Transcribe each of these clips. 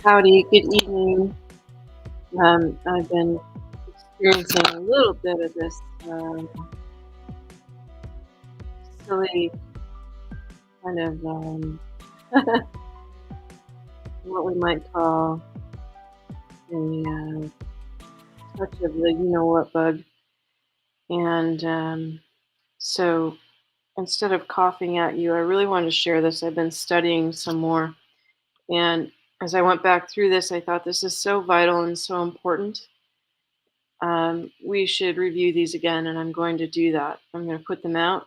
Howdy, good evening. I've been experiencing a little bit of this silly kind of what we might call a touch of the you-know-what bug. And so instead of coughing at you, I really wanted to share this. I've been studying some more. And as I went back through this, I thought this is so vital and so important. We should review these again, and I'm going to do that. I'm going to put them out,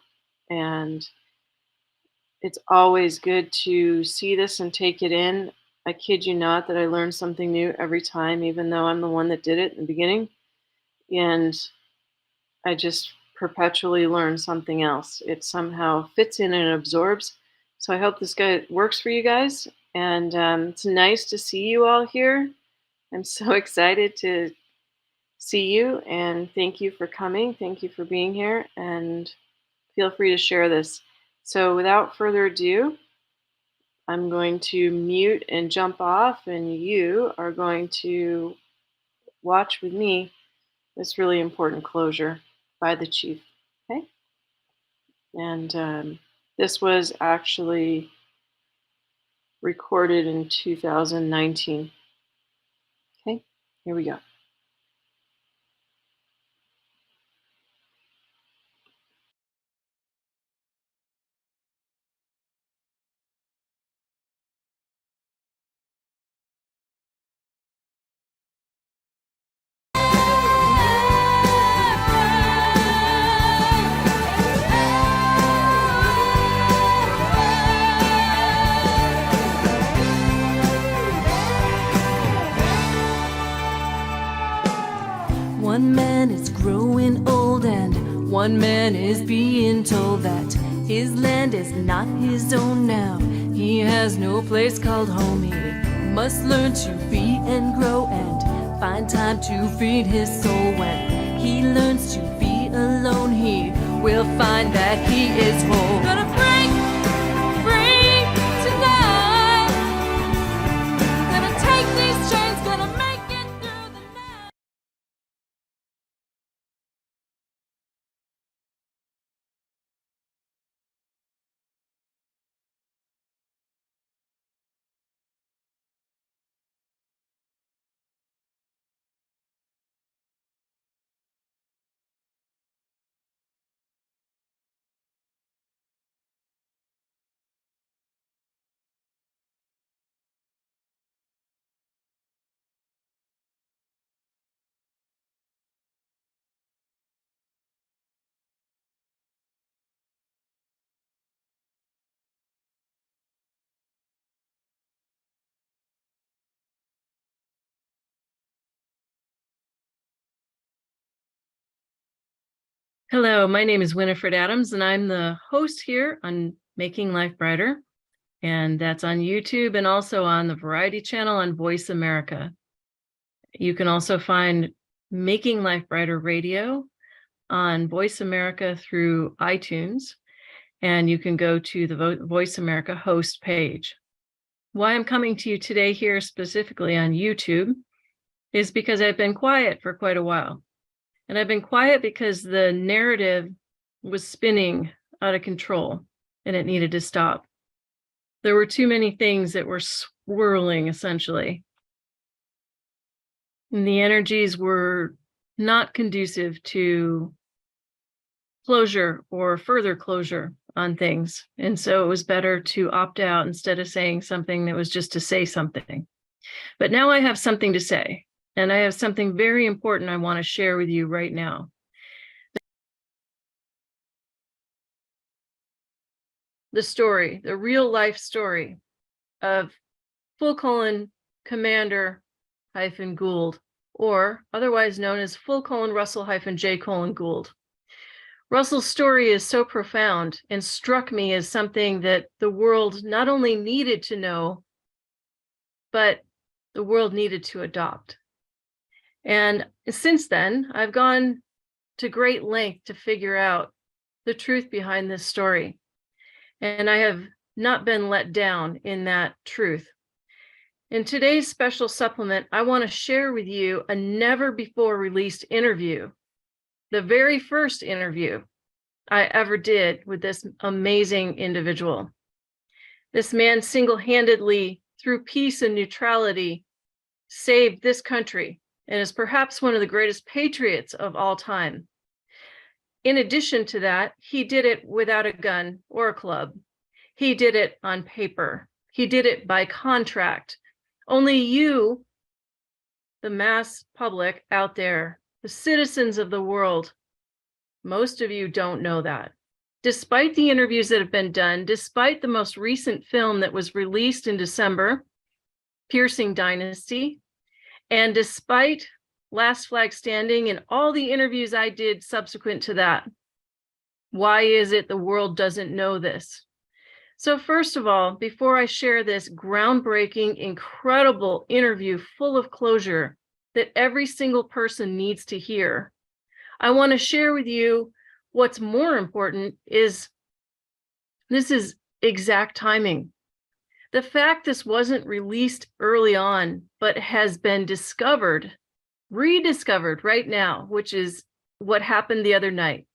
and it's always good to see this and take it in. I kid you not that I learn something new every time, even though I'm the one that did it in the beginning. And I just perpetually learn something else. It somehow fits in and absorbs. So I hope this guy works for you guys. And it's nice to see you all here. I'm so excited to see you, and thank you for coming. Thank you for being here, and feel free to share this. So without further ado, I'm going to mute and jump off, and you are going to watch with me this really important closure by the chief. Okay? And this was actually recorded in 2019. Okay, here we go. One man is growing old and one man is being told that his land is not his own now. He has no place called home. He must learn to be and grow and find time to feed his soul. When he learns to be alone, he will find that he is whole. Gonna break free tonight. Gonna take these chains, gonna make it through the night. Hello, my name is Winifred Adams, and I'm the host here on Making Life Brighter, and that's on YouTube and also on the Variety Channel on Voice America. You can also find Making Life Brighter Radio on Voice America through iTunes, and you can go to the Voice America host page. Why I'm coming to you today here specifically on YouTube is because I've been quiet for quite a while. And I've been quiet because the narrative was spinning out of control and it needed to stop. There were too many things that were swirling, essentially. And the energies were not conducive to closure or further closure on things. And so it was better to opt out instead of saying something that was just to say something. But now I have something to say. And I have something very important I want to share with you right now. The story, the real life story of Commander Gould, or otherwise known as Russell J. Gould. Russell's story is so profound and struck me as something that the world not only needed to know, but the world needed to adopt. And since then, I've gone to great length to figure out the truth behind this story. And I have not been let down in that truth. In today's special supplement, I want to share with you a never before released interview, the very first interview I ever did with this amazing individual. This man single-handedly, through peace and neutrality, saved this country and is perhaps one of the greatest patriots of all time. In addition to that, he did it without a gun or a club. He did it on paper. He did it by contract. Only you, the mass public out there, the citizens of the world, most of you don't know that. Despite the interviews that have been done, despite the most recent film that was released in December, Piercing Dynasty, and despite Last Flag Standing and all the interviews I did subsequent to that, why is it the world doesn't know this? So first of all, before I share this groundbreaking, incredible interview full of closure that every single person needs to hear, I want to share with you what's more important is this is exact timing. The fact this wasn't released early on, but has been discovered, rediscovered right now, which is what happened the other night.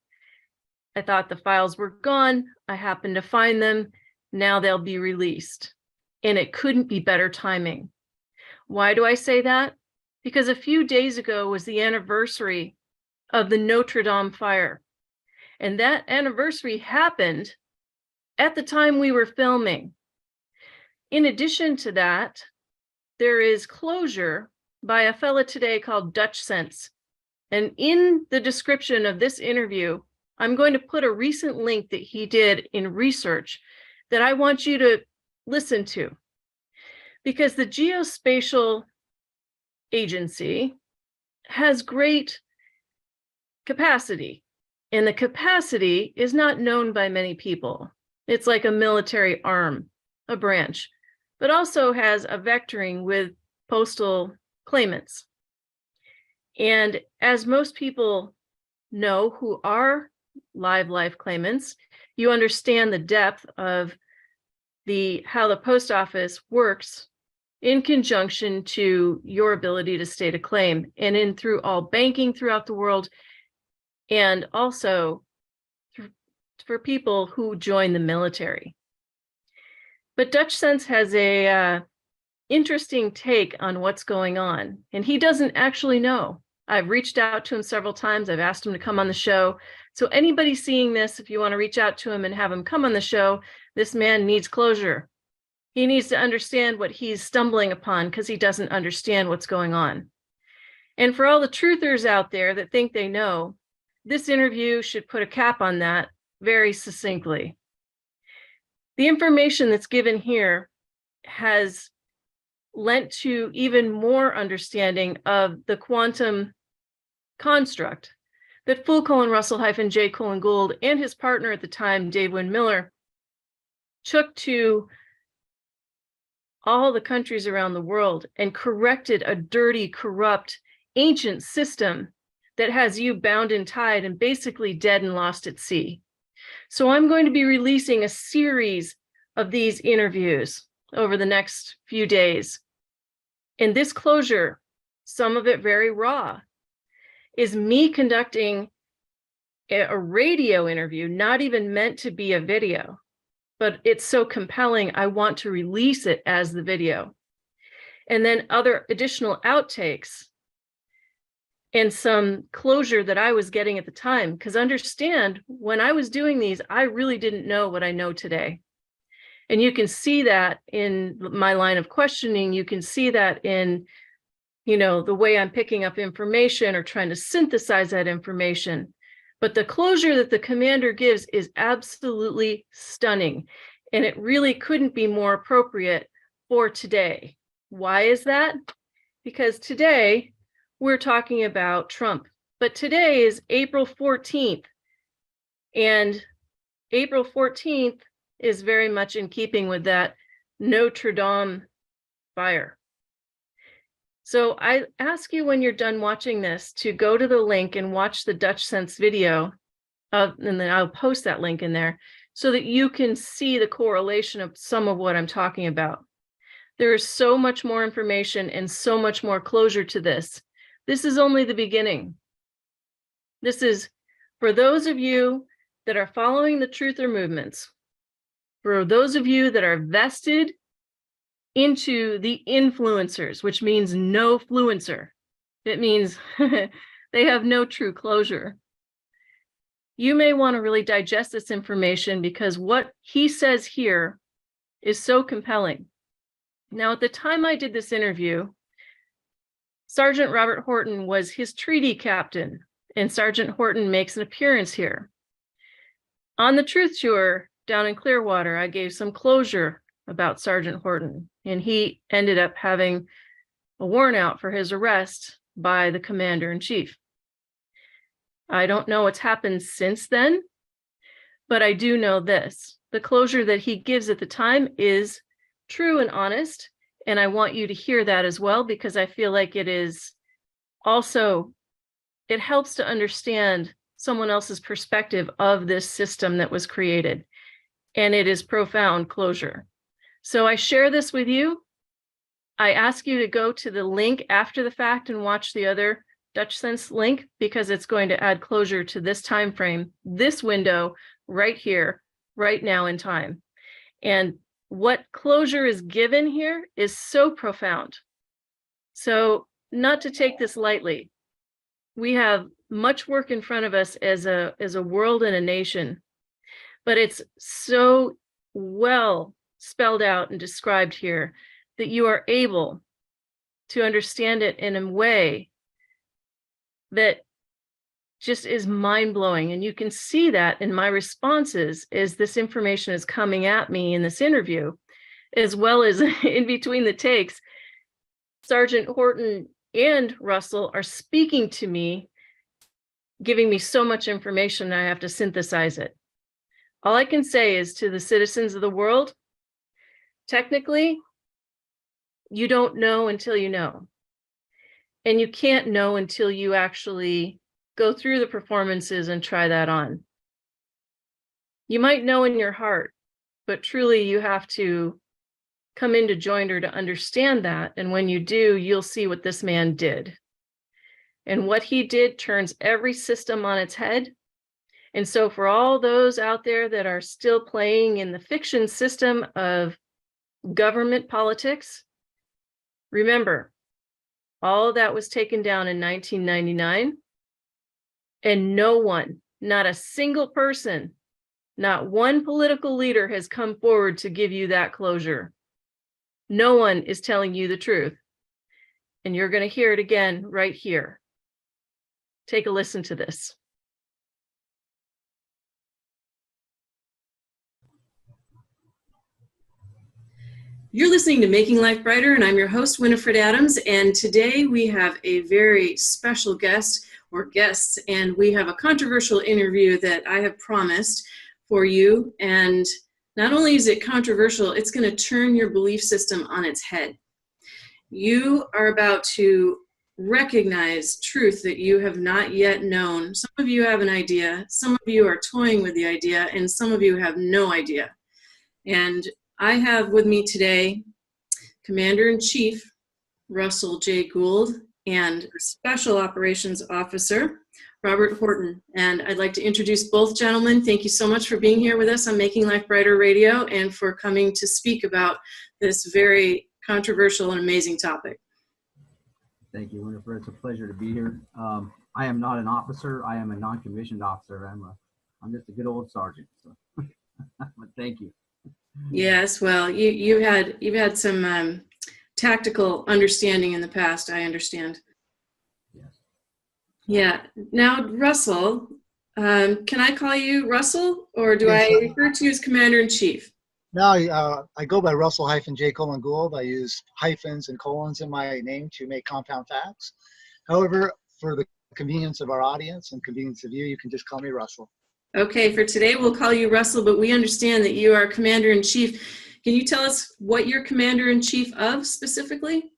I thought the files were gone. I happened to find them. Now they'll be released. And it couldn't be better timing. Why do I say that? Because a few days ago was the anniversary of the Notre Dame fire. And that anniversary happened at the time we were filming. In addition to that, there is closure by a fella today called Dutch Sense. And in the description of this interview, I'm going to put a recent link that he did in research that I want you to listen to. Because the Geospatial Agency has great capacity, and the capacity is not known by many people. It's like a military arm, a branch, but also has a vectoring with postal claimants. And as most people know who are live life claimants, you understand the depth of how the post office works in conjunction to your ability to state a claim, and in through all banking throughout the world, and also for people who join the military. But Dutch Sense has a interesting take on what's going on, and he doesn't actually know. I've reached out to him several times. I've asked him to come on the show. So anybody seeing this, if you want to reach out to him and have him come on the show, this man needs closure. He needs to understand what he's stumbling upon because he doesn't understand what's going on. And for all the truthers out there that think they know, this interview should put a cap on that very succinctly. The information that's given here has lent to even more understanding of the quantum construct that J. Gould and his partner at the time, Dave Wynn Miller, took to all the countries around the world and corrected a dirty, corrupt, ancient system that has you bound and tied and basically dead and lost at sea. So I'm going to be releasing a series of these interviews over the next few days. And this closure, some of it very raw, is me conducting a radio interview, not even meant to be a video, but it's so compelling, I want to release it as the video. And then other additional outtakes and some closure that I was getting at the time. Because understand, when I was doing these, I really didn't know what I know today. And you can see that in my line of questioning. You can see that in, the way I'm picking up information or trying to synthesize that information. But the closure that the commander gives is absolutely stunning. And it really couldn't be more appropriate for today. Why is that? Because today we're talking about Trump. But today is April 14th. And April 14th is very much in keeping with that Notre Dame fire. So I ask you, when you're done watching this, to go to the link and watch the Dutch Sense video, and then I'll post that link in there so that you can see the correlation of some of what I'm talking about. There is so much more information and so much more closure to this. This is only the beginning. This is for those of you that are following the truther movements, for those of you that are vested into the influencers, which means no fluencer. It means they have no true closure. You may want to really digest this information because what he says here is so compelling. Now, at the time I did this interview, Sergeant Robert Horton was his treaty captain, and Sergeant Horton makes an appearance here. On the Truth Tour down in Clearwater, I gave some closure about Sergeant Horton, and he ended up having a warrant out for his arrest by the commander-in-chief. I don't know what's happened since then, but I do know this. The closure that he gives at the time is true and honest, and I want you to hear that as well, because I feel like it is also, it helps to understand someone else's perspective of this system that was created, and it is profound closure. So I share this with you. I ask you to go to the link after the fact and watch the other Dutch Sense link, because it's going to add closure to this time frame, this window right here, right now in time. And what closure is given here is so profound. So not to take this lightly. We have much work in front of us as a world and a nation, but it's so well spelled out and described here that you are able to understand it in a way that just is mind-blowing. And you can see that in my responses as this information is coming at me in this interview, as well as in between the takes. Sergeant Horton and Russell are speaking to me, giving me so much information I have to synthesize it. All I can say is to the citizens of the world, technically, you don't know until you know. And you can't know until you actually go through the performances and try that on. You might know in your heart, but truly you have to come into joinder to understand that. And when you do, you'll see what this man did. And what he did turns every system on its head. And so for all those out there that are still playing in the fiction system of government politics, remember, all of that was taken down in 1999, and no one, not a single person, not one political leader has come forward to give you that closure. No one is telling you the truth, and you're going to hear it again right here. Take a listen to this. You're listening to Making Life Brighter, and I'm your host, Winifred Adams, and today we have a very special guest or guests, and we have a controversial interview that I have promised for you. And not only is it controversial, it's going to turn your belief system on its head. You are about to recognize truth that you have not yet known. Some of you have an idea, some of you are toying with the idea, and some of you have no idea. And I have with me today Commander-in-Chief Russell J. Gould and Special Operations Officer Robert Horton. And I'd like to introduce both gentlemen. Thank you so much for being here with us on Making Life Brighter Radio and for coming to speak about this very controversial and amazing topic. Thank you, Winifred. It's a pleasure to be here. I am not an officer. I am a non-commissioned officer. I'm just a good old sergeant. So. But thank you. Yes, well, you've had some tactical understanding in the past, I understand. Yes. Yeah. Now, Russell, can I call you Russell, or do Yes, I refer to you as Commander-in-Chief? No, I go by Russell-J. Gould. I use hyphens and colons in my name to make compound facts. However, for the convenience of our audience and convenience of you, you can just call me Russell. Okay, for today we'll call you Russell, but we understand that you are Commander-in-Chief. Can you tell us what you're Commander-in-Chief of specifically?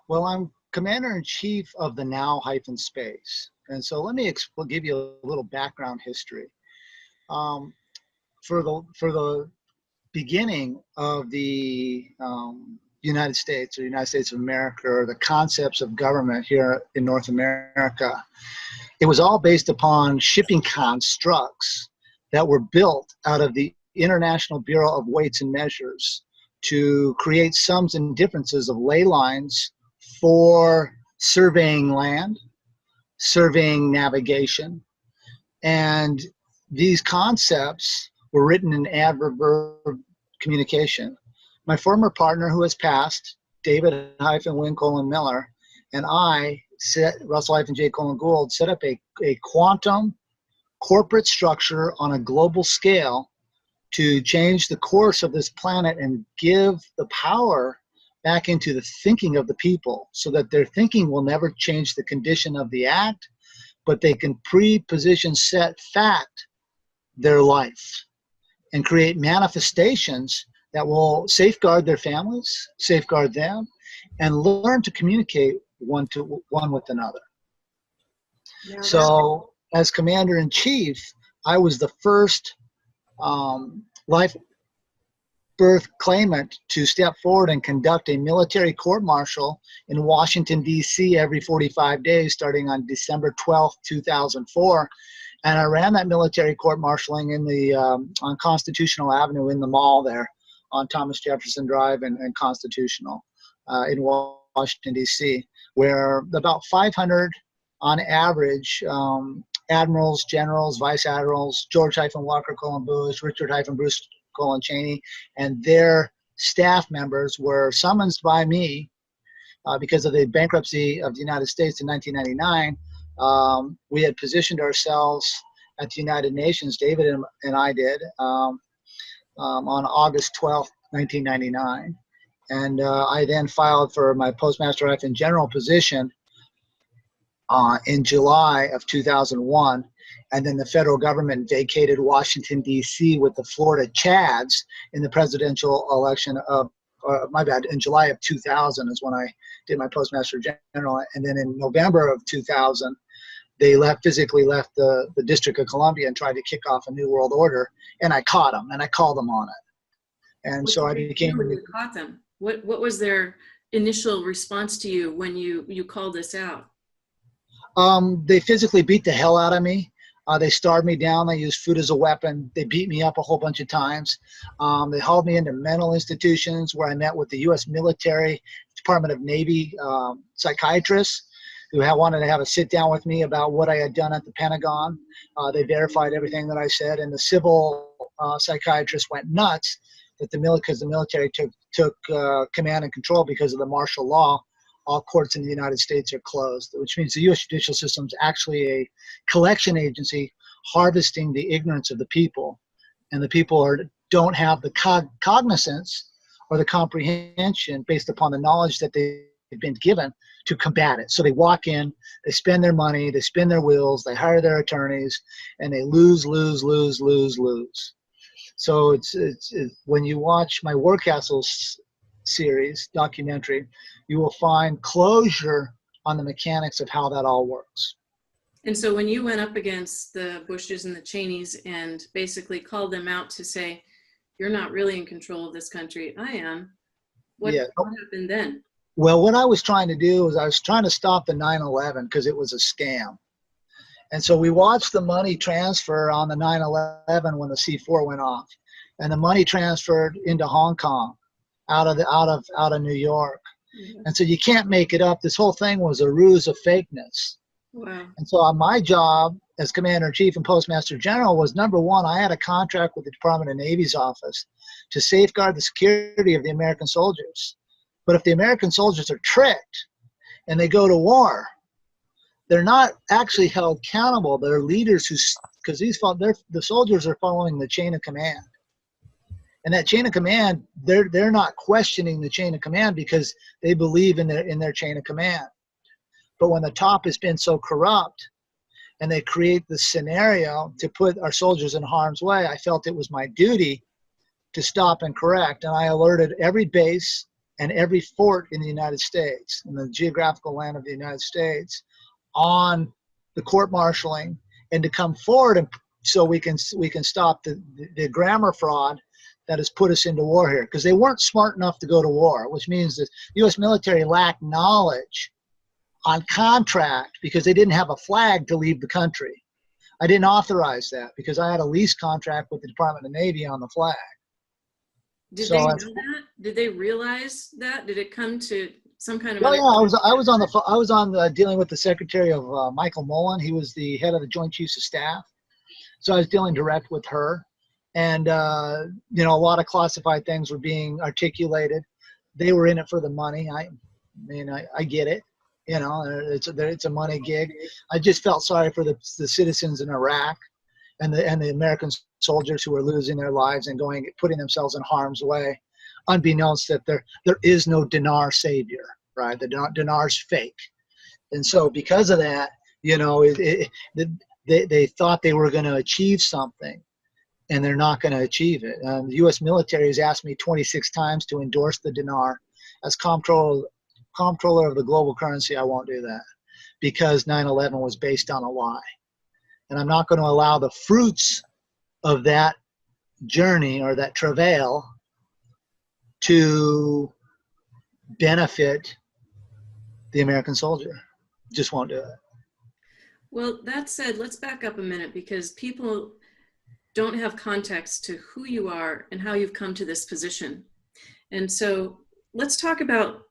Well, I'm Commander-in-Chief of the now-space. And so let me give you a little background history. For the beginning of the United States or United States of America or the concepts of government here in North America. It was all based upon shipping constructs that were built out of the International Bureau of Weights and Measures to create sums and differences of ley lines for surveying land, surveying navigation, and these concepts were written in adverb communication. My former partner, who has passed, David-Win Colin Miller, and I, Russell-J. Colin Gould, set up a quantum corporate structure on a global scale to change the course of this planet and give the power back into the thinking of the people so that their thinking will never change the condition of the act, but they can pre-position, set, fact their life and create manifestations that will safeguard their families, safeguard them, and learn to communicate one with another. Yeah, So as Commander-in-Chief, I was the first life birth claimant to step forward and conduct a military court-martial in Washington, D.C. every 45 days starting on December 12th, 2004. And I ran that military court-martialing in the on Constitutional Avenue in the mall there on Thomas Jefferson Drive and Constitutional in Washington, D.C., where about 500 on average admirals, generals, vice admirals, George-Walker Colin Bush, Richard-Bruce Colin Cheney, and their staff members were summoned by me because of the bankruptcy of the United States in 1999. We had positioned ourselves at the United Nations, David and I did, on August 12th, 1999. And I then filed for my Postmaster Life in General position in July of 2001. And then the federal government vacated Washington, D.C. with the Florida Chads in the presidential election of, in July of 2000 is when I did my Postmaster General. And then in November of 2000, they physically left the District of Columbia and tried to kick off a New World Order. And I caught them and I called them on it. And so I became. When you caught them, what was their initial response to you when you called this out? They physically beat the hell out of me. They starved me down. They used food as a weapon. They beat me up a whole bunch of times. They hauled me into mental institutions where I met with the U.S. military, Department of Navy psychiatrists who wanted to have a sit down with me about what I had done at the Pentagon. They verified everything that I said, and the civil psychiatrists went nuts that because the military took command and control because of the martial law. All courts in the United States are closed, which means the U.S. judicial system is actually a collection agency harvesting the ignorance of the people. And the people don't have the cognizance or the comprehension based upon the knowledge that they've been given to combat it. So they walk in, they spend their money, they spin their wheels, they hire their attorneys, and they lose. So it's when you watch my War Castles series documentary, you will find closure on the mechanics of how that all works. And so when you went up against the Bushes and the Cheneys and basically called them out to say, you're not really in control of this country, I am, what happened then? Well, what I was trying to do was I was trying to stop the 9/11 because it was a scam. And so we watched the money transfer on the 9/11 when the C4 went off, and the money transferred into Hong Kong out of New York. Mm-hmm. And so you can't make it up. This whole thing was a ruse of fakeness. Wow. And so my job as Commander-in-Chief and Postmaster General was, number one, I had a contract with the Department of Navy's office to safeguard the security of the American soldiers. But if the American soldiers are tricked and they go to war, they're not actually held accountable. They're leaders because the soldiers are following the chain of command. And that chain of command, they're not questioning the chain of command because they believe in their chain of command. But when the top has been so corrupt and they create the scenario to put our soldiers in harm's way, I felt it was my duty to stop and correct. And I alerted every base and every fort in the United States, in the geographical land of the United States, on the court-martialing and to come forward and so we can stop the grammar fraud that has put us into war here, because they weren't smart enough to go to war, which means that the U.S. military lacked knowledge on contract because they didn't have a flag to leave the country. I didn't authorize that because I had a lease contract with the Department of the Navy on the flag. Did So they know that? Did they realize that? Did it come to some kind of? Oh yeah, I was on the dealing with the Secretary of Michael Mullen. He was the head of the Joint Chiefs of Staff, so I was dealing direct with her, and you know, a lot of classified things were being articulated. They were in it for the money. I mean, I get it. You know, it's a money gig. I just felt sorry for the citizens in Iraq and the American soldiers who were losing their lives and putting themselves in harm's way, unbeknownst that there is no dinar savior, right? The dinar's fake. And so because of that, you know, they thought they were going to achieve something, and they're not going to achieve it. The U.S. military has asked me 26 times to endorse the dinar as comptroller of the global currency. I won't do that because 9/11 was based on a lie. And I'm not going to allow the fruits of that journey or that travail to benefit the American soldier. Just won't do it. Well, that said, let's back up a minute, because people don't have context to who you are and how you've come to this position. And so let's talk about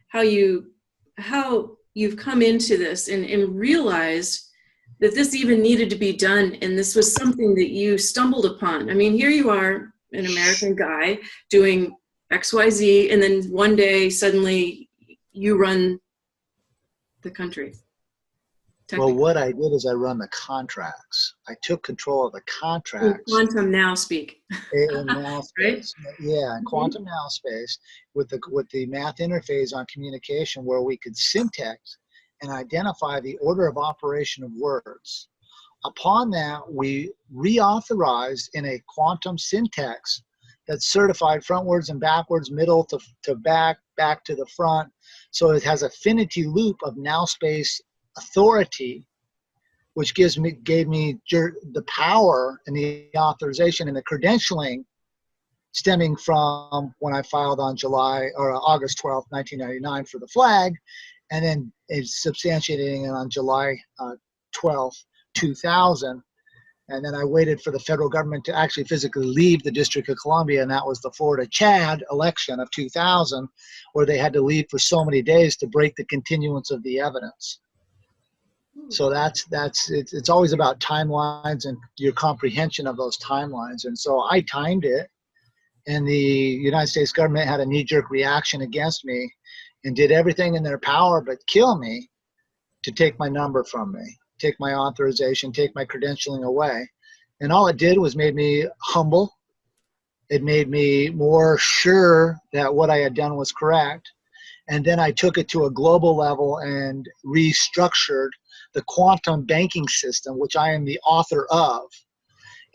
how you've come into this and realized that this even needed to be done, and this was something that you stumbled upon. I mean, here you are, an American guy doing XYZ, and then one day suddenly you run the country. Well, what I did is I run the contracts. I took control of the contracts. In quantum now speak. In now space. Right? Yeah, in quantum now space with the math interface on communication, where we could syntax and identify the order of operation of words. Upon that, we reauthorized in a quantum syntax that's certified frontwards and backwards, middle to back, back to the front. So it has affinity loop of now space authority, which gave me the power and the authorization and the credentialing stemming from when I filed on August 12th, 1999 for the flag, and then it's substantiating it on July 12th, 2000. And then I waited for the federal government to actually physically leave the District of Columbia, and that was the Florida Chad election of 2000, where they had to leave for so many days to break the continuance of the evidence. So it's always about timelines and your comprehension of those timelines. And so I timed it, and the United States government had a knee-jerk reaction against me and did everything in their power but kill me to take my number from me, take my authorization, take my credentialing away. And all it did was made me humble. It made me more sure that what I had done was correct. And then I took it to a global level and restructured the quantum banking system, which I am the author of.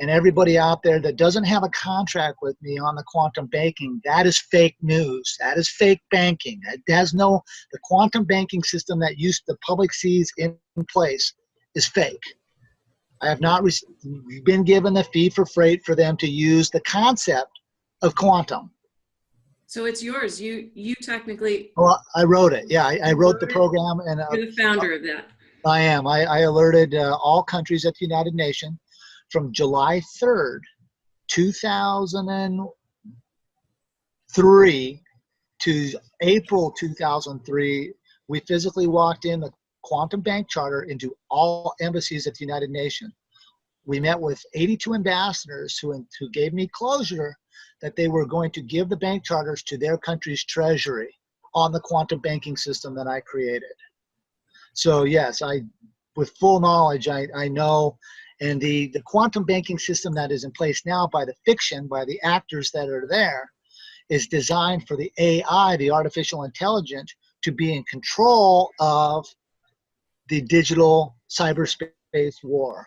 And everybody out there that doesn't have a contract with me on the quantum banking, that is fake news. That is fake banking. The quantum banking system that the public sees in place is fake. I have not been given the fee for freight for them to use the concept of quantum. So it's yours. You technically. Well, I wrote it. Yeah, I wrote the program, and you're the founder of that. I am. I alerted all countries at the United Nations from July 3rd, 2003 to April 2003. We physically walked in the quantum bank charter into all embassies at the United Nations. We met with 82 ambassadors who gave me closure that they were going to give the bank charters to their country's treasury on the quantum banking system that I created. So yes, with full knowledge, I know, and the quantum banking system that is in place now by the actors that are there, is designed for the AI, the artificial intelligence, to be in control of the digital cyberspace war.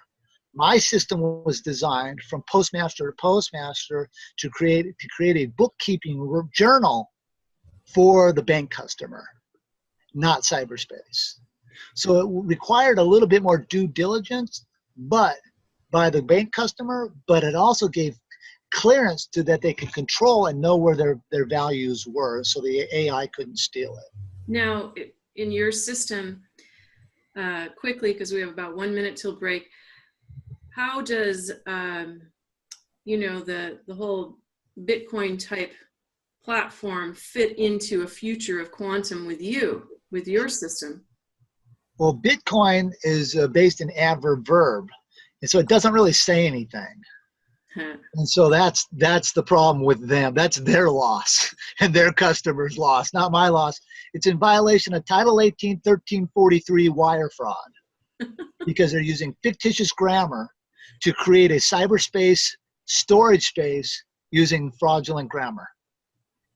My system was designed from postmaster to postmaster to create a bookkeeping journal for the bank customer, not cyberspace. So it required a little bit more due diligence, but by the bank customer, but it also gave clearance to that they could control and know where their values were, so the AI couldn't steal it. Now, in your system, quickly, because we have about 1 minute till break, how does the whole Bitcoin type platform fit into a future of quantum with your system? Well, Bitcoin is based in adverb verb, and so it doesn't really say anything. And so that's the problem with them. That's their loss and their customers' loss, not my loss. It's in violation of Title 18, 1343 wire fraud, because they're using fictitious grammar to create a cyberspace storage space using fraudulent grammar.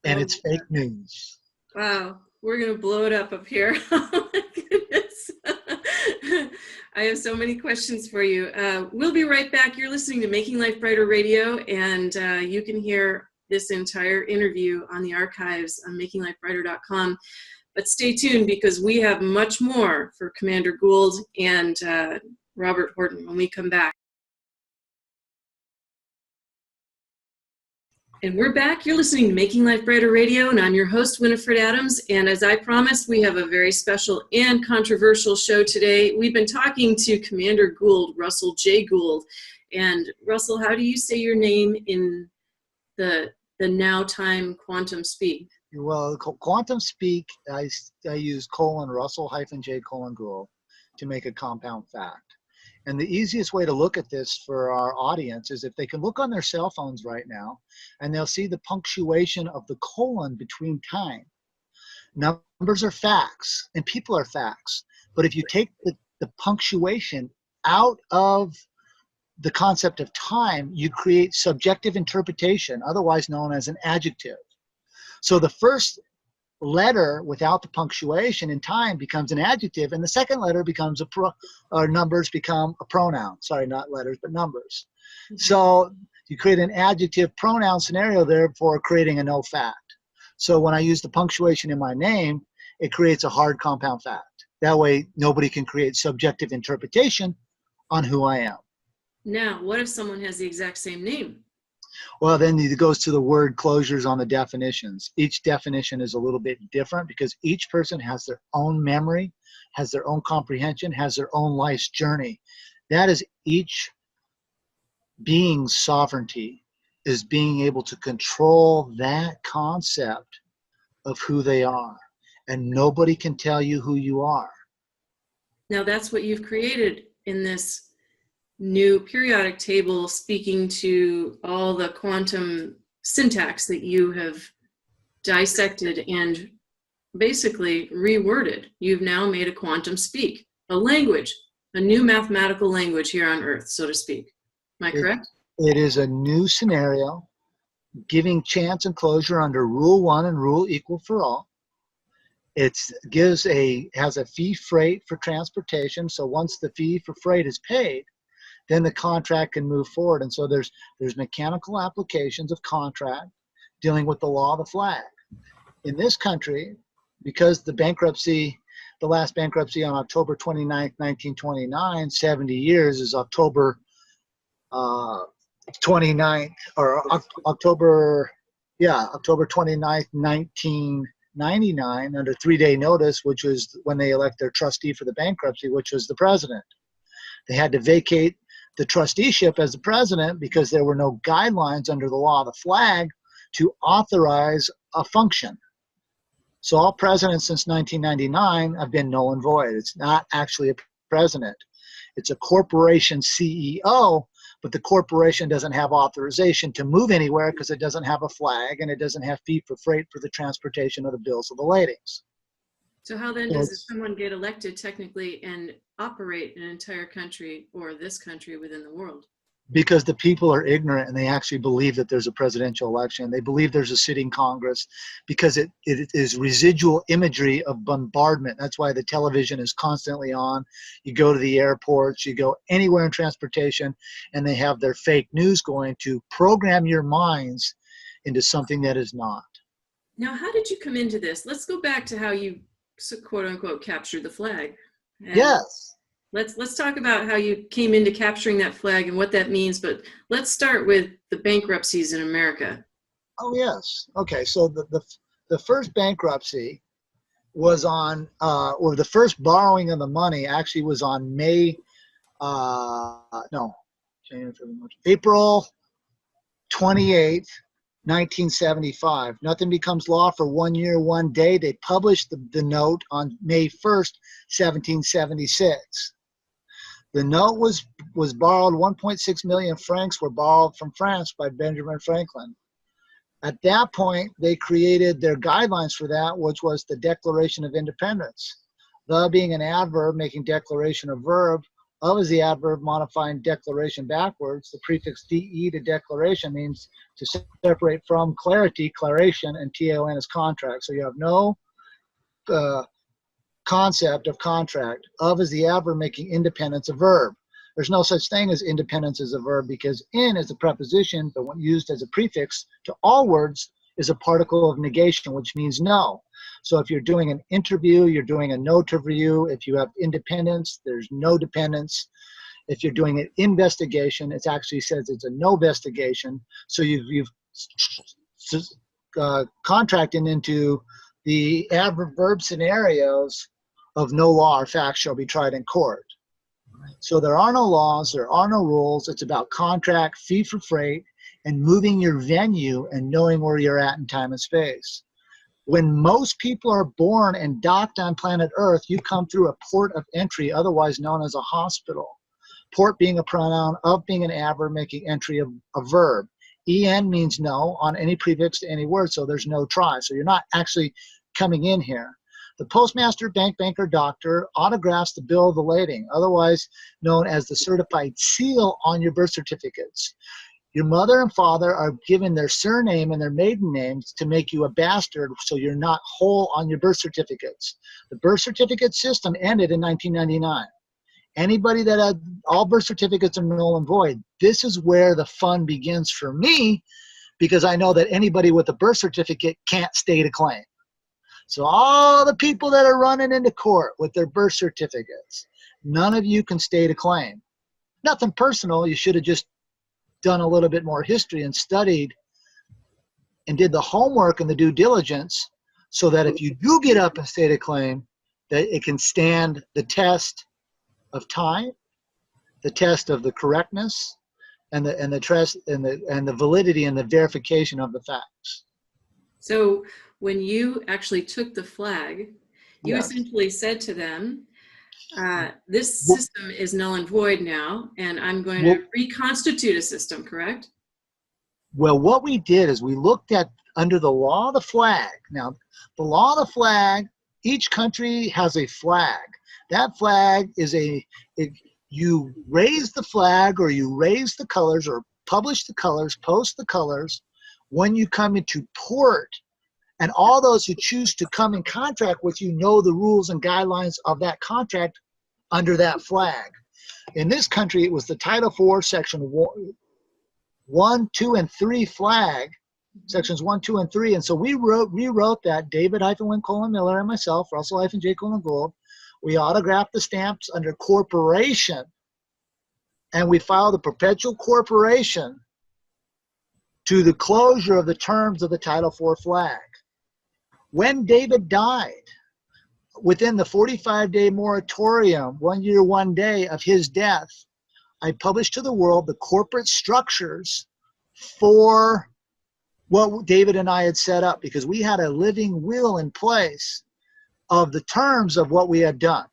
And it's fake news. Wow, we're going to blow it up here. Oh my goodness. I have so many questions for you. We'll be right back. You're listening to Making Life Brighter Radio, and you can hear this entire interview on the archives on makinglifebrighter.com. But stay tuned, because we have much more for Commander Gould and Robert Horton when we come back. And we're back. You're listening to Making Life Brighter Radio, and I'm your host, Winifred Adams. And as I promised, we have a very special and controversial show today. We've been talking to Commander Gould, Russell J. Gould. And Russell, how do you say your name in the now time quantum speak? Well, quantum speak, I use Russell -J Gould to make a compound fact. And the easiest way to look at this for our audience is if they can look on their cell phones right now, and they'll see the punctuation of the colon between time. Numbers are facts, and people are facts. But if you take the punctuation out of the concept of time, you create subjective interpretation, otherwise known as an adjective. So the first letter without the punctuation in time becomes an adjective, and the second letter becomes numbers become a pronoun. Sorry, not letters, but numbers. Mm-hmm. So you create an adjective pronoun scenario, therefore creating a no fact. So when I use the punctuation in my name, it creates a hard compound fact. That way nobody can create subjective interpretation on who I am. Now, what if someone has the exact same name? Well, then it goes to the word closures on the definitions. Each definition is a little bit different because each person has their own memory, has their own comprehension, has their own life's journey. That is each being's sovereignty, is being able to control that concept of who they are. And nobody can tell you who you are. Now, that's what you've created in this new periodic table, speaking to all the quantum syntax that you have dissected and basically reworded. You've now made a quantum speak, a language, a new mathematical language here on Earth, so to speak. Am I correct? It is a new scenario, giving chance and closure under Rule 1 and Rule Equal for All. It has a fee freight for transportation, so once the fee for freight is paid, then the contract can move forward. And so there's mechanical applications of contract dealing with the law of the flag. In this country, because the last bankruptcy on October 29th, 1929, 70 years is October 29th, or October 29th, 1999, under 3-day notice, which was when they elect their trustee for the bankruptcy, which was the president. They had to vacate the trusteeship as the president because there were no guidelines under the law of the flag to authorize a function. So all presidents since 1999 have been null and void. It's not actually a president. It's a corporation CEO, but the corporation doesn't have authorization to move anywhere because it doesn't have a flag and it doesn't have fee for freight for the transportation of the bills of the ladings. So how then does someone get elected technically and operate an entire country or this country within the world? Because the people are ignorant and they actually believe that there's a presidential election. They believe there's a sitting Congress because it is residual imagery of bombardment. That's why the television is constantly on. You go to the airports, you go anywhere in transportation, and they have their fake news going to program your minds into something that is not. Now, how did you come into this? Let's go back to how you quote unquote captured the flag. Yes. Let's talk about how you came into capturing that flag and what that means, but let's start with the bankruptcies in America. Oh yes. Okay. So the first bankruptcy was on, or the first borrowing of the money actually was on no, April 28th, 1975. Nothing becomes law for 1 year, 1 day. They published the note on May 1st, 1776. The note was borrowed. 1.6 million francs were borrowed from France by Benjamin Franklin. At that point, they created their guidelines for that, which was the Declaration of Independence. The being an adverb, making declaration a verb. Of is the adverb modifying declaration backwards. The prefix de to declaration means to separate from clarity, claration, and ton is contract. So you have no concept of contract. Of is the adverb making independence a verb. There's no such thing as independence as a verb because in is a preposition, but when used as a prefix to all words is a particle of negation, which means no. So if you're doing an interview, you're doing a no review. If you have independence, there's no dependence. If you're doing an investigation, it actually says it's a no investigation. So you've contracted into the adverb scenarios of no law or fact shall be tried in court. So there are no laws, there are no rules. It's about contract, fee for freight, and moving your venue and knowing where you're at in time and space. When most people are born and docked on planet Earth, you come through a port of entry, otherwise known as a hospital. Port being a pronoun, of being an adverb, making entry of a verb. En means no on any prefix to any word, so there's no try. So you're not actually coming in here. The postmaster, bank banker, doctor autographs the bill of the lading, otherwise known as the certified seal on your birth certificates. Your mother and father are given their surname and their maiden names to make you a bastard so you're not whole on your birth certificates. The birth certificate system ended in 1999. Anybody that had all birth certificates are null and void. This is where the fun begins for me because I know that anybody with a birth certificate can't state a claim. So all the people that are running into court with their birth certificates, none of you can state a claim. Nothing personal. You should have just done a little bit more history and studied and did the homework and the due diligence so that if you do get up and state a claim, that it can stand the test of time, the test of the correctness, and the trust and the validity and the verification of the facts. So when you actually took the flag, you Yes. essentially said to them, this system is null and void now, and I'm going to reconstitute a system, correct? Well, what we did is we looked at under the law of the flag. Now, the law of the flag, each country has a flag. That flag is you raise the flag or you raise the colors or publish the colors, post the colors when you come into port. And all those who choose to come in contract with you know the rules and guidelines of that contract under that flag. In this country, it was the Title IV, Section 1, 2, and 3 flag, Sections 1, 2, and 3. And so we rewrote that, David-Win-Colin-Miller and myself, Russell-J. Gould. We autographed the stamps under corporation, and we filed a perpetual corporation to the closure of the terms of the Title IV flag. When David died, within the 45-day moratorium, 1 year, 1 day of his death, I published to the world the corporate structures for what David and I had set up because we had a living will in place of the terms of what we had done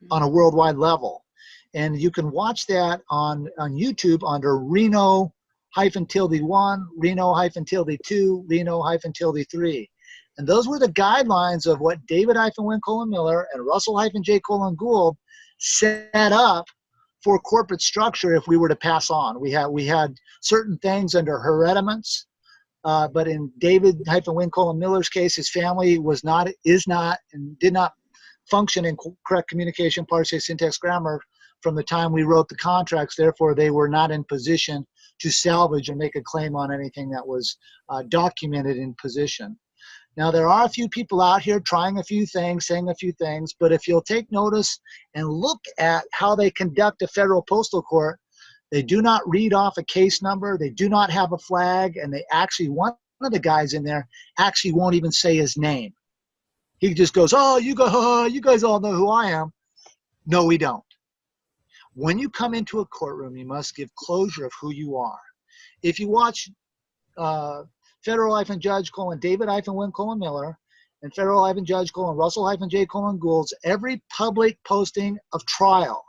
on a worldwide level. And you can watch that on YouTube under Reno-tilde1, Reno-tilde2, Reno-tilde3. And those were the guidelines of what David-Win-Colin-Miller and Russell-J. Gould set up for corporate structure if we were to pass on. We had certain things under hereditaments, but in David-Win-Colin-Miller's case, his family is not, and did not function in correct communication, parsing, syntax, grammar from the time we wrote the contracts. Therefore, they were not in position to salvage and make a claim on anything that was documented in position. Now, there are a few people out here trying a few things, saying a few things, but if you'll take notice and look at how they conduct a federal postal court, they do not read off a case number, they do not have a flag, and they actually, one of the guys in there actually won't even say his name. He just goes, oh, you guys all know who I am. No, we don't. When you come into a courtroom, you must give closure of who you are. If you watch Federal-Judge David-Win Miller and Federal-Judge Russell-J Gould's every public posting of trial,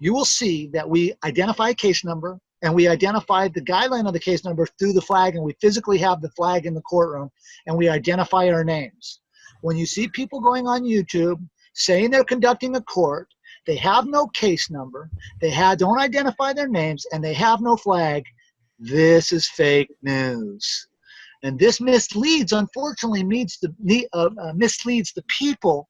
you will see that we identify a case number and we identify the guideline of the case number through the flag, and we physically have the flag in the courtroom, and we identify our names. When you see people going on YouTube saying they're conducting a court, they have no case number, don't identify their names, and they have no flag, this is fake news. And this misleads, unfortunately, misleads the people,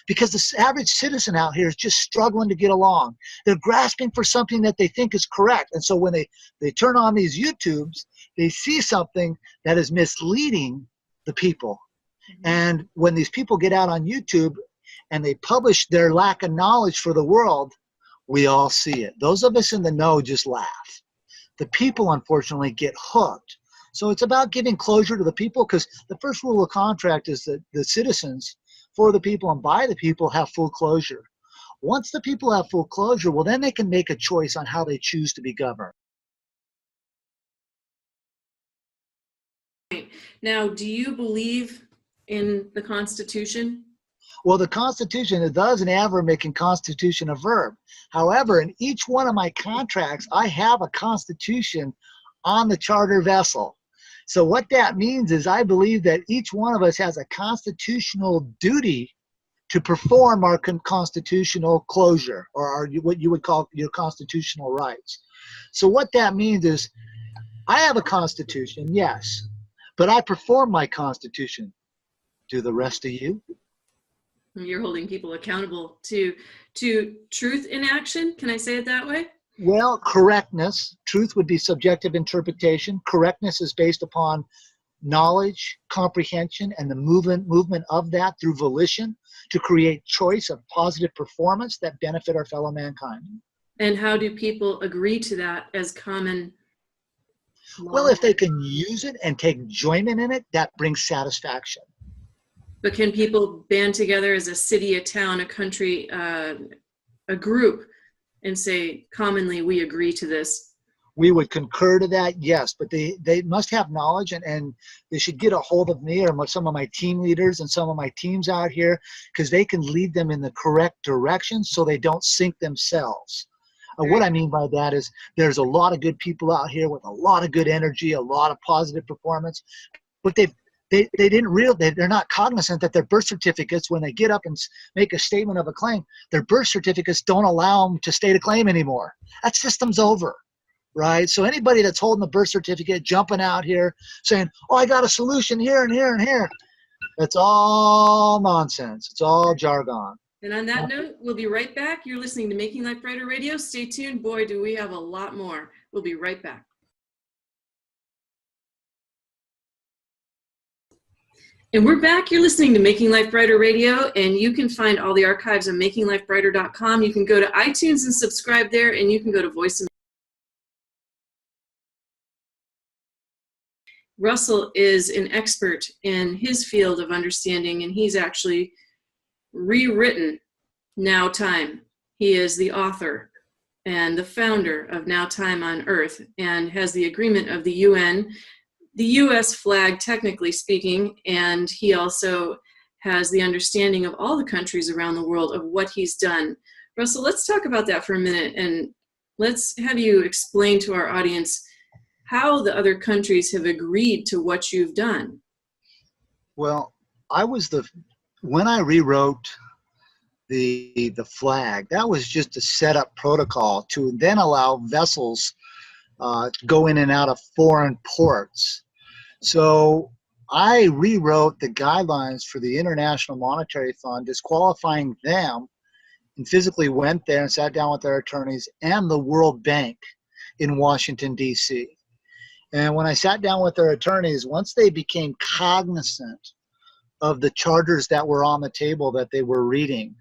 because the average citizen out here is just struggling to get along. They're grasping for something that they think is correct. And so when they turn on these YouTubes, they see something that is misleading the people. And when these people get out on YouTube and they publish their lack of knowledge for the world, we all see it. Those of us in the know just laugh. The people, unfortunately, get hooked. So it's about giving closure to the people, because the first rule of contract is that the citizens, for the people and by the people, have full closure. Once the people have full closure, well, then they can make a choice on how they choose to be governed. Now, do you believe in the Constitution? Well, the Constitution, it doesn't ever make a Constitution a verb. However, in each one of my contracts, I have a Constitution on the charter vessel. So what that means is I believe that each one of us has a constitutional duty to perform our constitutional closure, or what you would call your constitutional rights. So what that means is I have a Constitution, yes, but I perform my Constitution. Do the rest of you? You're holding people accountable to truth in action. Can I say it that way? Well, correctness. Truth would be subjective interpretation. Correctness is based upon knowledge, comprehension, and the movement of that through volition to create choice of positive performance that benefit our fellow mankind. And how do people agree to that as common law? Well, if they can use it and take enjoyment in it, that brings satisfaction. But can people band together as a city, a town, a country, a group, and say, commonly, we agree to this? We would concur to that, yes, but they must have knowledge, and they should get a hold of me or some of my team leaders and some of my teams out here, because they can lead them in the correct direction so they don't sink themselves. What I mean by that is there's a lot of good people out here with a lot of good energy, a lot of positive performance, but they're not cognizant that their birth certificates, when they get up and make a statement of a claim, their birth certificates don't allow them to state a claim anymore. That system's over, right? So anybody that's holding a birth certificate, jumping out here saying, oh, I got a solution here and here and here, that's all nonsense. It's all jargon. And on that note, we'll be right back. You're listening to Making Life Brighter Radio. Stay tuned. Boy, do we have a lot more. We'll be right back. And we're back. You're listening to Making Life Brighter Radio, and you can find all the archives on makinglifebrighter.com. You can go to iTunes and subscribe there, and you can go to Voice America. Russell is an expert in his field of understanding, and he's actually rewritten Now Time. He is the author and the founder of Now Time on Earth, and has the agreement of the UN, the US flag, technically speaking, and he also has the understanding of all the countries around the world of what he's done. Russell, let's talk about that for a minute, and let's have you explain to our audience how the other countries have agreed to what you've done. Well, when I rewrote the flag, that was just a setup protocol to then allow vessels to go in and out of foreign ports. So I rewrote the guidelines for the International Monetary Fund, disqualifying them, and physically went there and sat down with their attorneys and the World Bank in Washington, D.C. And when I sat down with their attorneys, once they became cognizant of the charters that were on the table that they were reading,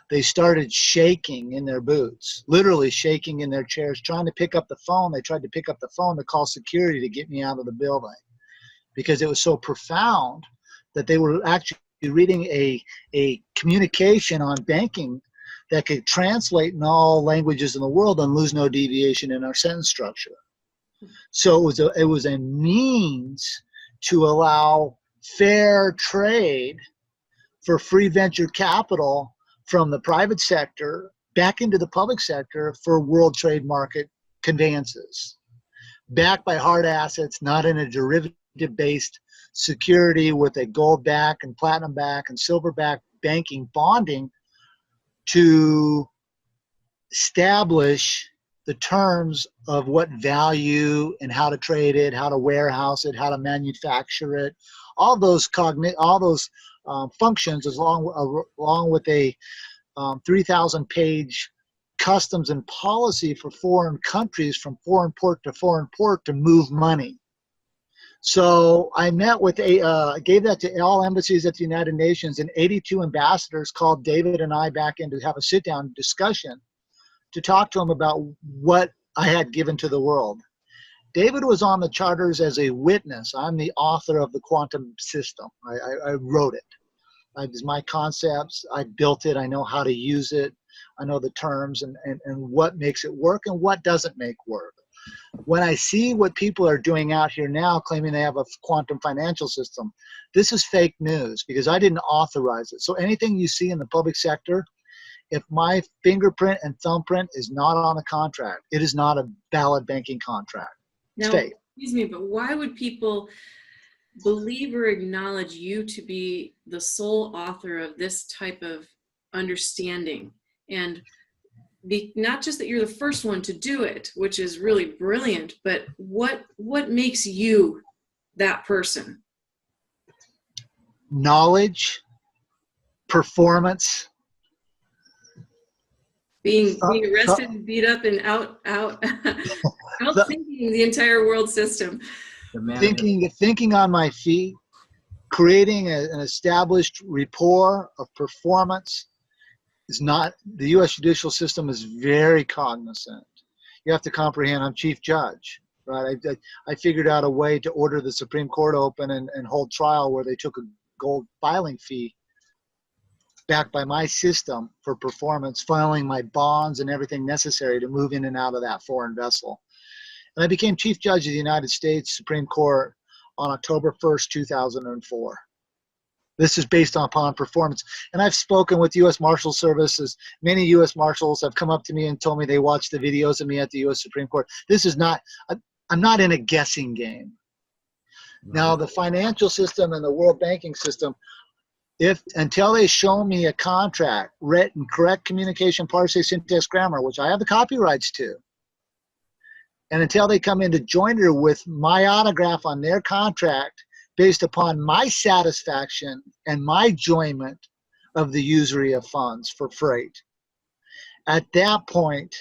they started shaking in their boots, literally shaking in their chairs, trying to pick up the phone. They tried to pick up the phone to call security to get me out of the building because it was so profound that they were actually reading a communication on banking that could translate in all languages in the world and lose no deviation in our sentence structure. So it was a means to allow fair trade for free venture capital from the private sector back into the public sector for world trade market conveyances, backed by hard assets, not in a derivative-based security with a gold back and platinum back and silver back banking bonding to establish the terms of what value and how to trade it, how to warehouse it, how to manufacture it, all those functions, along with a 3,000-page customs and policy for foreign countries from foreign port to move money. So I met with gave that to all embassies at the United Nations, and 82 ambassadors called David and I back in to have a sit-down discussion to talk to them about what I had given to the world. David was on the charters as a witness. I'm the author of the quantum system. I wrote it. It's my concepts. I built it. I know how to use it. I know the terms and what makes it work and what doesn't make work. When I see what people are doing out here now claiming they have a quantum financial system, this is fake news because I didn't authorize it. So anything you see in the public sector, if my fingerprint and thumbprint is not on the contract, it is not a valid banking contract. It's Now, fake. excuse me, but why would people believe or acknowledge you to be the sole author of this type of understanding? And not just that you're the first one to do it, which is really brilliant, but what makes you that person? Knowledge, performance. Being arrested and beat up and out thinking the entire world system. Thinking on my feet, creating an established rapport of performance is not, the U.S. judicial system is very cognizant. You have to comprehend, I'm chief judge, right? I figured out a way to order the Supreme Court open and hold trial where they took a gold filing fee backed by my system for performance, filing my bonds and everything necessary to move in and out of that foreign vessel. And I became Chief Judge of the United States Supreme Court on October 1st, 2004. This is based upon performance. And I've spoken with U.S. Marshal Services. Many U.S. Marshals have come up to me and told me they watched the videos of me at the U.S. Supreme Court. This is not, I'm not in a guessing game. Now, the financial system and the world banking system, until they show me a contract, written, correct communication, parsing, syntax, grammar, which I have the copyrights to, and until they come into joinder with my autograph on their contract based upon my satisfaction and my enjoyment of the usury of funds for freight, at that point,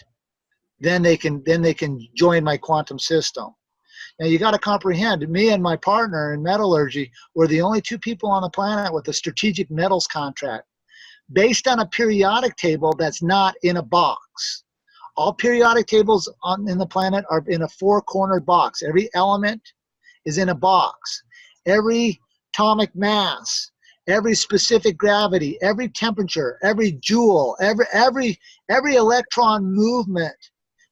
then they can join my quantum system. Now you got to comprehend, me and my partner in metallurgy were the only two people on the planet with a strategic metals contract based on a periodic table that's not in a box. All periodic tables in the planet are in a four-cornered box. Every element is in a box. Every atomic mass, every specific gravity, every temperature, every joule, every electron movement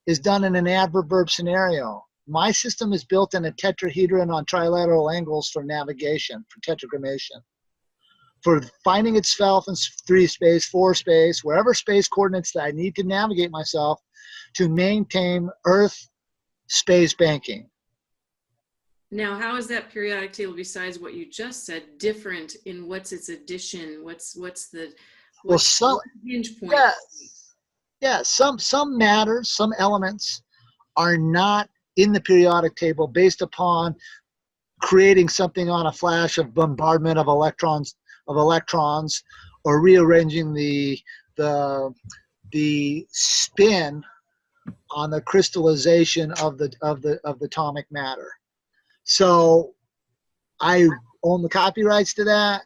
is done in an adverb scenario. My system is built in a tetrahedron on trilateral angles for navigation, for tetragrammation, for finding itself in 3 space, 4 space, wherever space coordinates that I need to navigate myself to maintain Earth space banking. Now, how is that periodic table, besides what you just said, different in what's its addition? What's the hinge point? Yeah, some matters, some elements are not in the periodic table based upon creating something on a flash of bombardment of electrons, or rearranging the spin on the crystallization of the atomic matter. So I own the copyrights to that.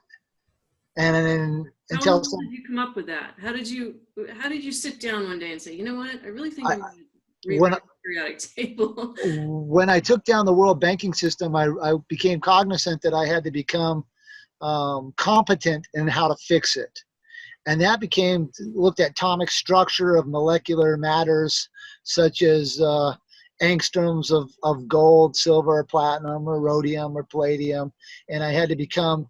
And How in the until world did you come up with that? How did you sit down one day and say, you know what, I really think I, I'm going to when rewrite the periodic table? when I took down the world banking system, I became cognizant that I had to become competent in how to fix it. And that became looked at atomic structure of molecular matters, such as angstroms of gold, silver, platinum, or rhodium, or palladium. And I had to become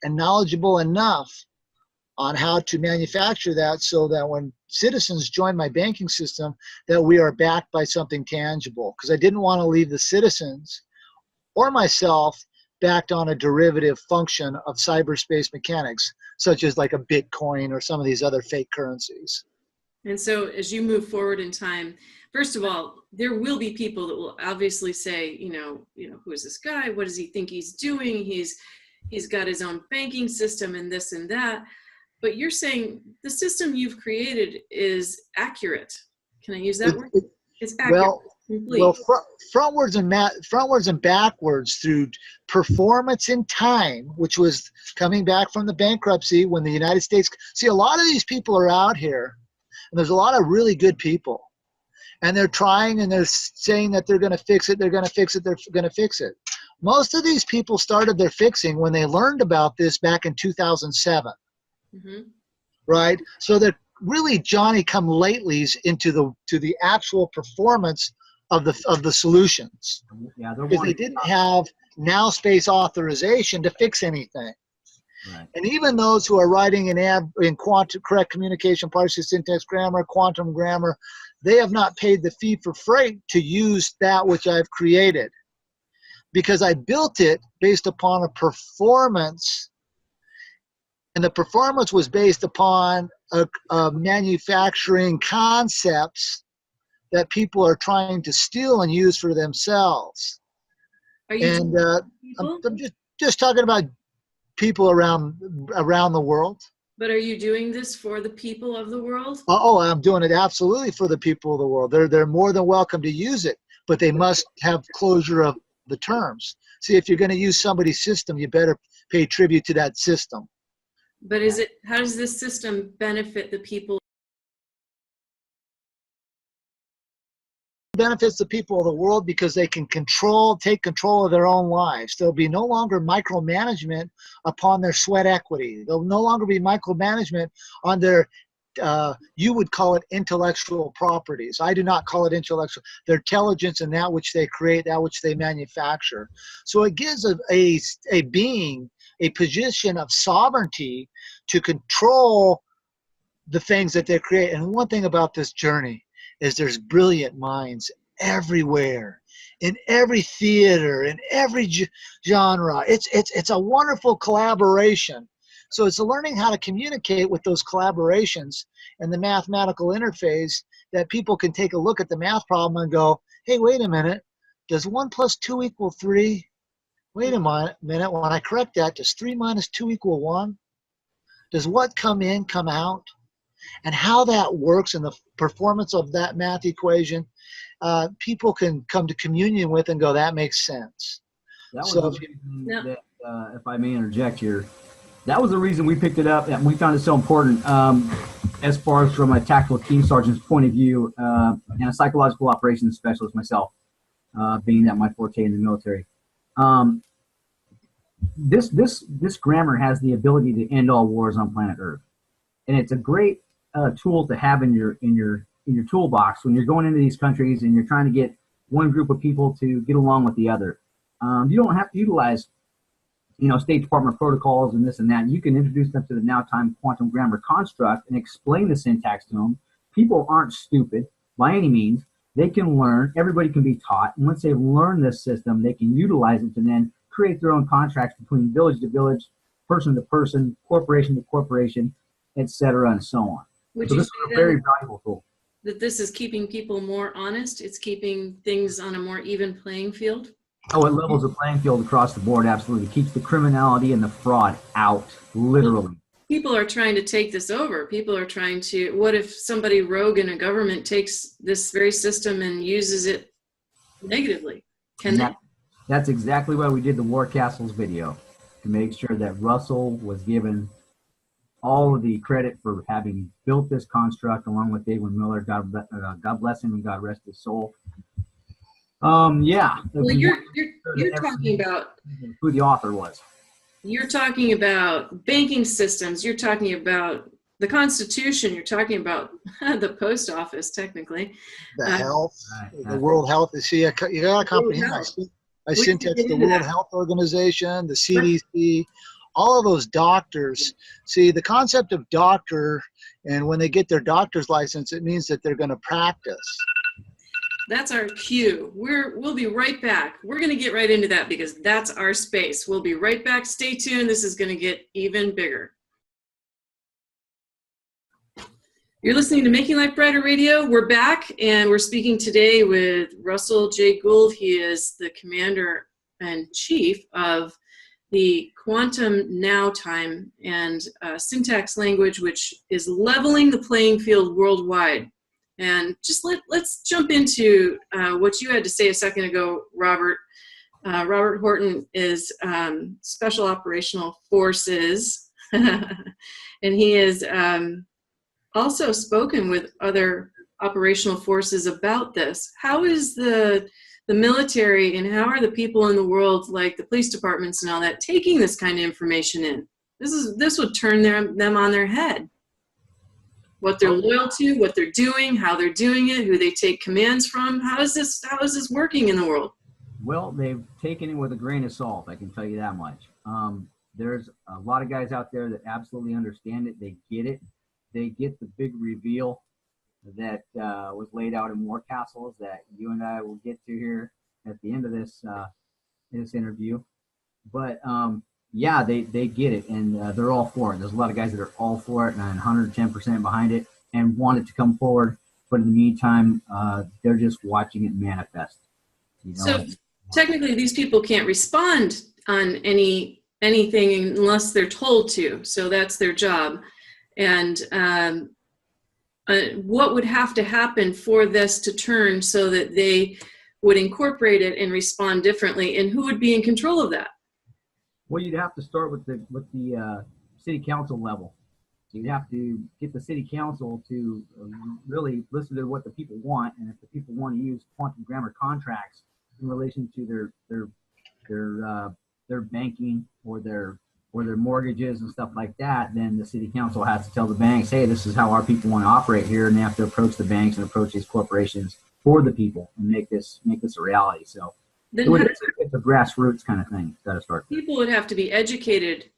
knowledgeable enough on how to manufacture that so that when citizens join my banking system, that we are backed by something tangible. Because I didn't want to leave the citizens or myself backed on a derivative function of cyberspace mechanics, such as like a Bitcoin or some of these other fake currencies. And so as you move forward in time, first of all, there will be people that will obviously say, who is this guy? What does he think he's doing? He's got his own banking system and this and that. But you're saying the system you've created is accurate. Can I use that word? It's accurate. Well, frontwards and backwards through performance in time, which was coming back from the bankruptcy when the United States. See, a lot of these people are out here, and there's a lot of really good people, and they're trying and they're saying that they're going to fix it. They're going to fix it. They're going to fix it. Most of these people started their fixing when they learned about this back in 2007. Mm-hmm. Right? So they're really Johnny-come-latelys into the actual performance of the solutions. Yeah, because they didn't have now space authorization to fix anything. Right. And even those who are writing in quantum correct communication, parsing, syntax, grammar, quantum grammar, they have not paid the fee for freight to use that which I've created, because I built it based upon a performance. And the performance was based upon a manufacturing concepts that people are trying to steal and use for themselves. And I'm just talking about people around the world. But are you doing this for the people of the world? Oh, I'm doing it absolutely for the people of the world. They're more than welcome to use it, but they must have closure of the terms. See, if you're going to use somebody's system, you better pay tribute to that system. But how does this system benefit the people? It benefits the people of the world because they can take control of their own lives. There'll be no longer micromanagement upon their sweat equity. There'll no longer be micromanagement on their, you would call it intellectual properties. I do not call it intellectual. Their intelligence and that which they create, that which they manufacture. So it gives a being a position of sovereignty to control the things that they create. And one thing about this journey is there's brilliant minds everywhere, in every theater, in every genre. It's a wonderful collaboration. So it's learning how to communicate with those collaborations and the mathematical interface that people can take a look at the math problem and go, hey, wait a minute, does 1 + 2 = 3? Wait a minute, when I correct that, does 3 - 2 = 1? Does what come in come out? And how that works and the performance of that math equation, people can come to communion with and go, that makes sense. That was the reason that, if I may interject here, that was the reason we picked it up and we found it so important as far as from a tactical team sergeant's point of view and a psychological operations specialist myself, being that my forte in the military. This grammar has the ability to end all wars on planet Earth, and it's a great tool to have in your toolbox when you're going into these countries and you're trying to get one group of people to get along with the other. You don't have to utilize, State Department protocols and this and that. You can introduce them to the now time quantum grammar construct and explain the syntax to them. People aren't stupid by any means. They can learn. Everybody can be taught. And once they've learned this system, they can utilize it to then create their own contracts between village to village, person to person, corporation to corporation, etc., and so on. Would so you this say is a very valuable tool. That this is keeping people more honest? It's keeping things on a more even playing field? Oh, it levels the playing field across the board, absolutely. It keeps the criminality and the fraud out, literally. People are trying to take this over. People are trying to, what if somebody rogue in a government takes this very system and uses it negatively? That's exactly why we did the War Castles video, to make sure that Russell was given all of the credit for having built this construct, along with David Miller. God bless him and God rest his soul. Yeah. Well, you're talking about who the author was. You're talking about banking systems. You're talking about the Constitution. You're talking about the post office, technically. The health, the World Health. See, you got a company. I syntax the World Health Organization, the CDC, all of those doctors. See, the concept of doctor, and when they get their doctor's license, it means that they're going to practice. That's our cue. We'll be right back. We're going to get right into that because that's our space. We'll be right back. Stay tuned. This is going to get even bigger. You're listening to Making Life Brighter Radio. We're back, and we're speaking today with Russell J. Gould. He is the commander-in-chief of the Quantum Now Time and syntax language, which is leveling the playing field worldwide. And just let's jump into what you had to say a second ago, Robert. Robert Horton is Special Operational Forces, and he is also spoken with other operational forces about this. How is the military and how are the people in the world, like the police departments and all that, taking this kind of information in? This would turn them on their head. What they're loyal to, what they're doing, how they're doing it, who they take commands from. How is this working in the world? Well, they've taken it with a grain of salt, I can tell you that much. There's a lot of guys out there that absolutely understand it. They get it. They get the big reveal that was laid out in War Castles that you and I will get to here at the end of this interview. But yeah, they get it, and they're all for it. There's a lot of guys that are all for it and 110% behind it and want it to come forward. But in the meantime, they're just watching it manifest. You know? So technically, these people can't respond on anything unless they're told to. So that's their job. And what would have to happen for this to turn so that they would incorporate it and respond differently? And who would be in control of that? Well, you'd have to start with the city council level. You'd have to get the city council to really listen to what the people want, and if the people want to use quantum grammar contracts in relation to their banking or their mortgages and stuff like that, then the city council has to tell the banks, hey, this is how our people want to operate here, and they have to approach the banks and approach these corporations for the people and make this a reality. So it's a grassroots kind of thing. It's got to start. People would have to be educated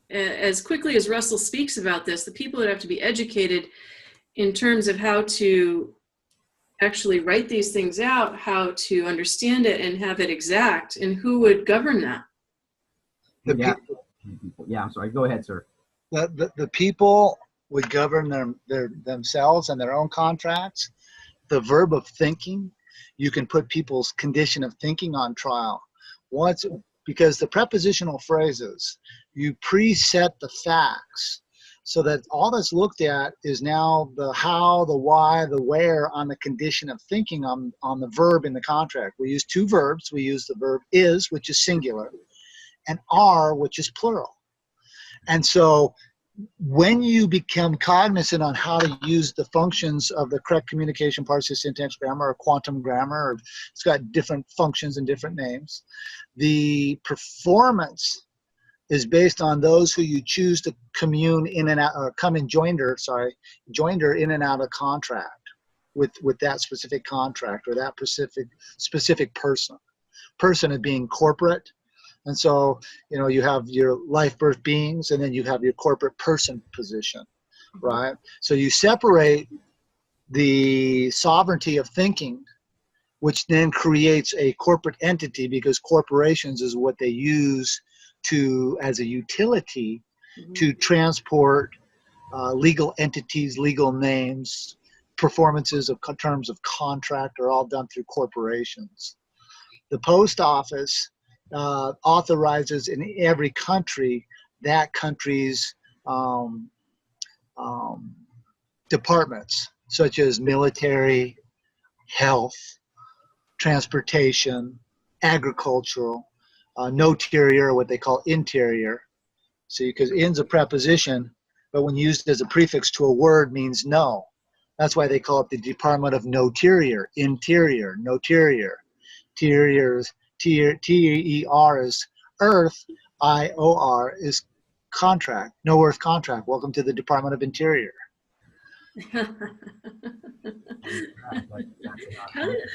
as quickly as Russell speaks about this. The people would have to be educated in terms of how to actually write these things out, how to understand it and have it exact, and who would govern that. Yeah, I'm sorry. Go ahead, sir. The people would govern themselves and their own contracts. The verb of thinking, you can put people's condition of thinking on trial. Because the prepositional phrases, you preset the facts so that all that's looked at is now the how, the why, the where on the condition of thinking on the verb in the contract. We use two verbs. We use the verb is, which is singular, and are, which is plural. And so when you become cognizant on how to use the functions of the correct communication parsing syntax grammar or quantum grammar, it's got different functions and different names, the performance is based on those who you choose to commune in and out, or come in joinder in and out of contract with that specific contract or that specific person of being corporate. And so, you have your life birth beings, and then you have your corporate person position, right? So you separate the sovereignty of thinking, which then creates a corporate entity, because corporations is what they use as a utility to transport legal entities, legal names, performances of terms of contract are all done through corporations. The post office authorizes in every country that country's departments, such as military, health, transportation, agricultural, noterior, what they call interior. See, because in's a preposition, but when used as a prefix to a word means no. That's why they call it the Department of Noterior, interior, noterior. Terriers, T-E-R is earth, I-O-R is contract, no earth contract. Welcome to the Department of Interior.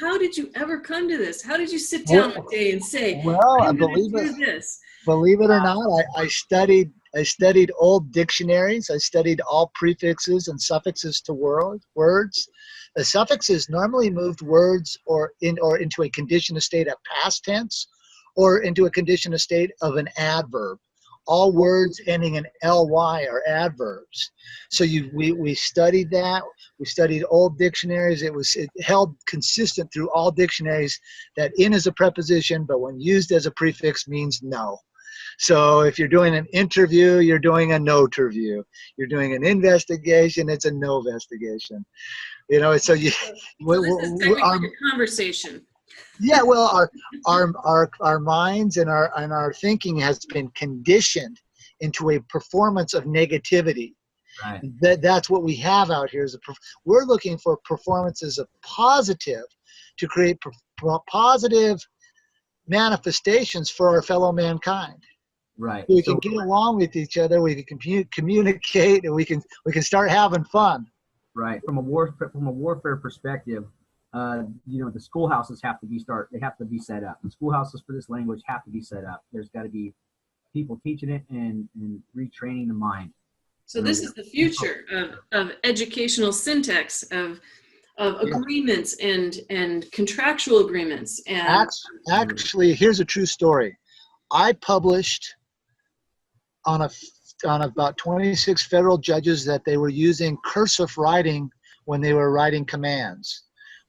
How did you ever come to this? How did you sit down Well, one day and say, well, I I'm going to believe it. do this? Believe it or not, I studied old dictionaries. I studied all prefixes and suffixes to words. The suffixes normally moved words or into a conditional state of past tense or into a conditional state of an adverb. All words ending in ly are adverbs. So we studied that. We studied old dictionaries. It held consistent through all dictionaries that in is a preposition, but when used as a prefix means no. So if you're doing an interview, you're doing a no-terview. You're doing an investigation, it's a no-vestigation. You know, so you. So this is technically a conversation. Yeah, well, our minds and our thinking has been conditioned into a performance of negativity. Right. That's what we have out here. We're looking for performances of positive to create positive manifestations for our fellow mankind. Right. We can get along with each other. We can communicate, and we can start having fun. Right. From a warfare perspective, you know, the schoolhouses have to be set up. The schoolhouses for this language have to be set up. There's got to be people teaching it and retraining the mind. So this is the future of educational syntax, of agreements and contractual agreements. And actually, here's a true story. I published on about 26 federal judges that they were using cursive writing when they were writing commands.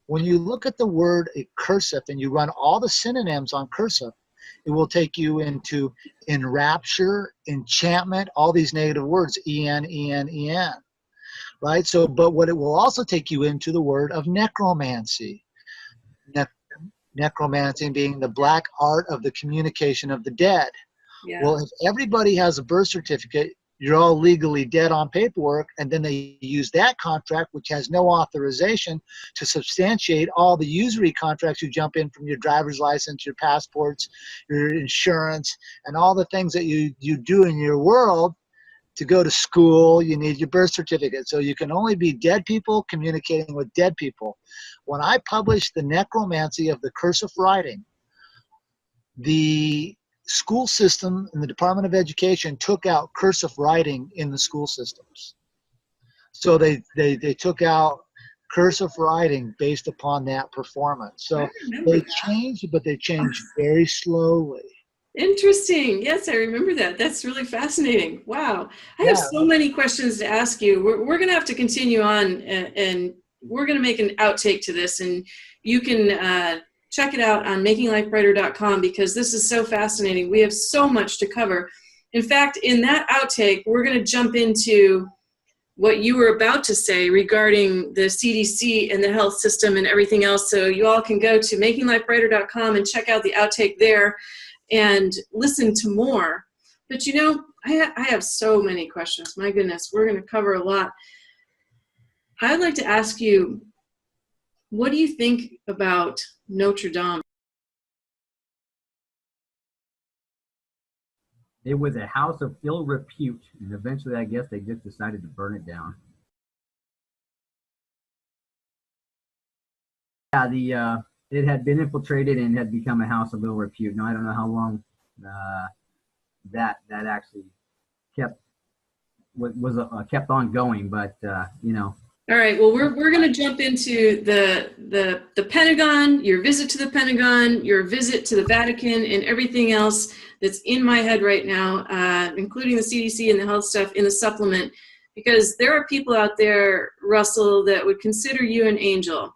When you look at the word a cursive and you run all the synonyms on cursive, it will take you into enrapture, enchantment, all these negative words, en, right? So, but what it will also take you into the word of necromancy. Necromancy being the black art of the communication of the dead. yeah. Well, if everybody has a birth certificate, you're all legally dead on paperwork, and then they use that contract, which has no authorization, to substantiate all the usury contracts you jump in from your driver's license, your passports, your insurance, and all the things that you do in your world. To go to school, you need your birth certificate. So you can only be dead people communicating with dead people. When I published the necromancy of the cursive writing, the school system and the Department of Education took out cursive writing in the school systems. So they took out cursive writing based upon that performance. So they changed, but they changed very slowly. Interesting. Yes, I remember that. That's really fascinating. Wow. I have so many questions to ask you. We're going to have to continue on, and we're going to make an outtake to this, and you can check it out on makinglifebrighter.com, because this is so fascinating. We have so much to cover. In fact, in that outtake, we're going to jump into what you were about to say regarding the CDC and the health system and everything else. So you all can go to makinglifebrighter.com and check out the outtake there and listen to more. But you know, I have so many questions. My goodness, we're going to cover a lot. I'd like to ask you, what do you think about Notre Dame? It was a house of ill repute, and eventually I guess they just decided to burn it down. Yeah, it had been infiltrated and had become a house of ill repute. Now I don't know how long that actually kept on going, but you know. All right. Well, we're going to jump into the Pentagon, your visit to the Pentagon, your visit to the Vatican, and everything else that's in my head right now, including the CDC and the health stuff in the supplement, because there are people out there, Russell, that would consider you an angel.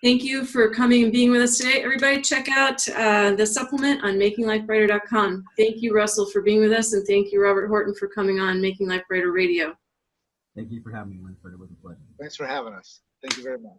Thank you for coming and being with us today. Everybody check out the supplement on makinglifebrighter.com. Thank you, Russell, for being with us, and thank you, Robert Horton, for coming on Making Life Brighter Radio. Thank you for having me, Winifred. It was a pleasure. Thanks for having us. Thank you very much.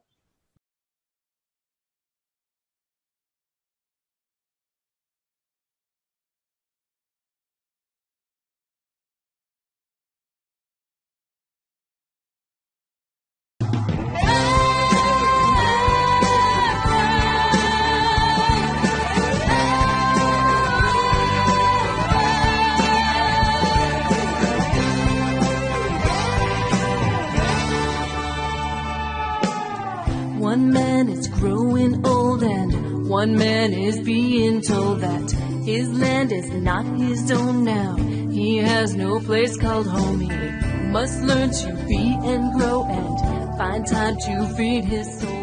One man is growing old and one man is being told that his land is not his own now. He has no place called home. He must learn to be and grow and find time to feed his soul.